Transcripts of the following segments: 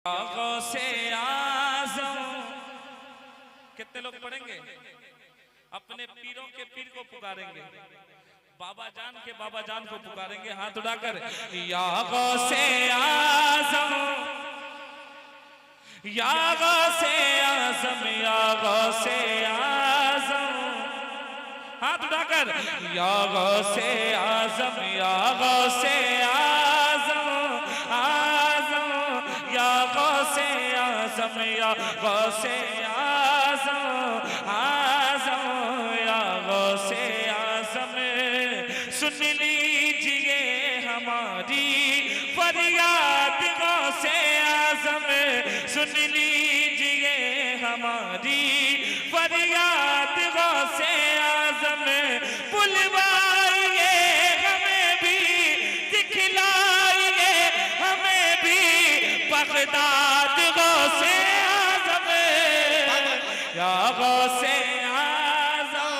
गौसे आज़म। कितने लोग पढ़ेंगे? अपने पीरों के पीर को पुकारेंगे, बाबा जान के बाबा जान को पुकारेंगे हाथ उठाकर। या गौसे आज़म, या गौसे आज़म, या गौसे आज़म, हाथ उठाकर। या गौसे आज़म, या गौसे आज़म, आज़म, या गौसे आज़म, या गौसे आज़म, आज़म, या गौसे आज़म। सुन लीजिए हमारी फरियाद गौसे आज़म, सुन लीजिए हमारी फरियाद गौसे आज़म। बुलवाइए हमें भी, दिखलाइए हमें भी बगदाद गौसे आज़म, या गौसे आज़म।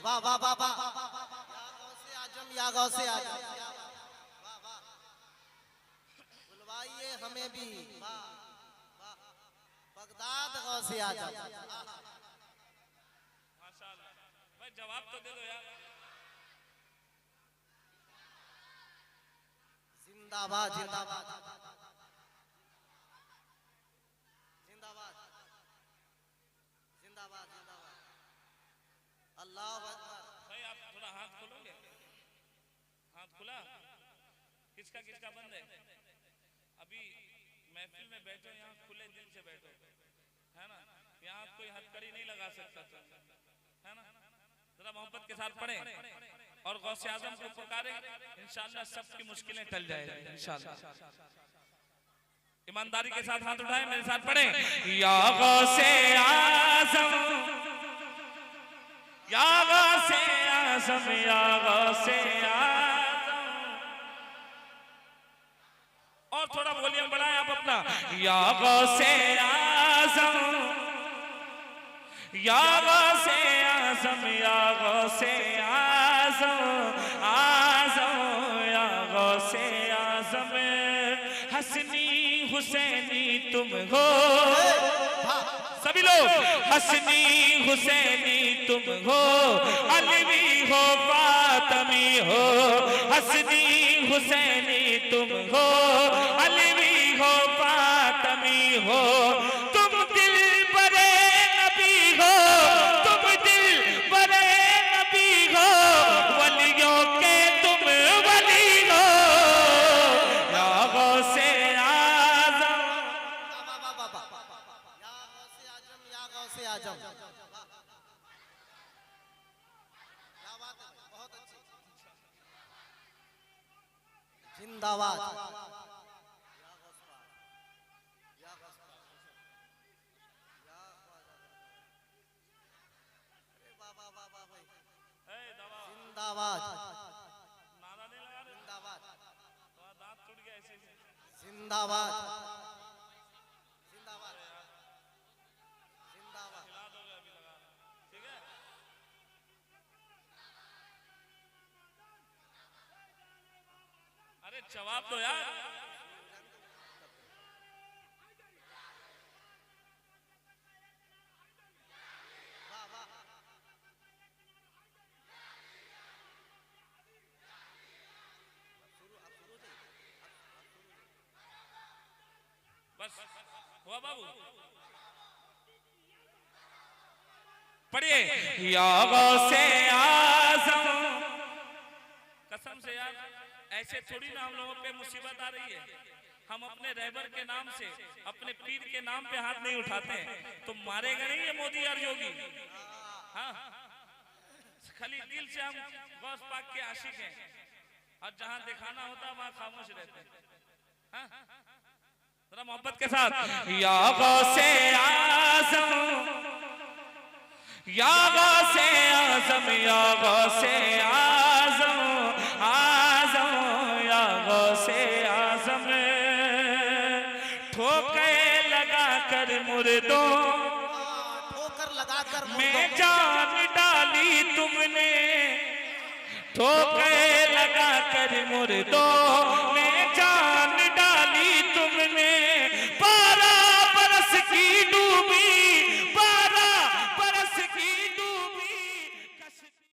वाह वाह वाह वाह, या गौसे आज़म, बुलवाइए हमें भी बगदाद गौसे आज़म। माशाअल्लाह भाई, जवाब तो दे दो यार। जिंदाबाद जिंदाबाद जिंदाबाद जिंदाबाद जिंदाबाद। अल्लाह अकबर। भाई आप थोड़ा हाथ खोलोगे? हाथ खुला? किसका किसका बंद है? अभी महफिल में बैठो, यहाँ खुले दिल से बैठो, है ना? यहाँ कोई हथकड़ी नहीं लगा सकता, है ना? जरा मोहब्बत के साथ पढ़े और गौसे आज़म को पुकारे, इंशाअल्लाह सबकी मुश्किलें टल जाएगी इंशाअल्लाह। ईमानदारी के साथ हाथ उठाए, मेरे साथ पढ़े। या गौसे आज़म, या गौसे आज़म, या गौसे आज़म। और थोड़ा वॉल्यूम बढ़ाएं आप अपना। या गौसे आज़म, या गौसे आज़म, या गौसे आज़म, आज़म, या गौसे आज़म। हसनी हुसैनी तुम हो, सभी लोग। हसनी हुसैनी तुम हो, अलवी हो फातमी हो। हसनी हुसैनी तुम हो, अलवी हो फातमी हो। तुम दिल बरे नबी हो, तुम दिल बरे नबी हो, वलियों के तुम वली हो। या गौसे आज़म, या गौसे आज़म। बहुत अच्छी, जिंदाबाद। जिंदाबाद नारा नहीं लगा रहे? जिंदाबाद तो दांत टूट गया ऐसे ऐसे। जिंदाबाद जिंदाबाद जिंदाबाद। हिला दोगे अभी लगा, ठीक है? अरे जवाब दो यार। बस हुआ बाबू? पढ़िए। या गौसे आज़म। कसम से यार, ऐसे थोड़ी ना हम लोगों पे मुसीबत आ रही है। हम अपने रहबर के नाम से, अपने पीर के नाम पे हाथ नहीं उठाते हैं तो मारेगा नहीं ये मोदी और योगी। हाँ, खाली दिल से हम गौस पाक के आशिक हैं और जहां दिखाना होता है वहां खामोश रहते हैं। हाँ? जरा मोहब्बत के साथ। या गौसे आज़म, या गौसे आज़म, या गौसे आज़म, आज़म, या गौसे आज़म। ठोकर लगा कर मुर्दों, ठोकर लगा कर में जान डाली तुमने। ठोकर लगा कर मुर्दों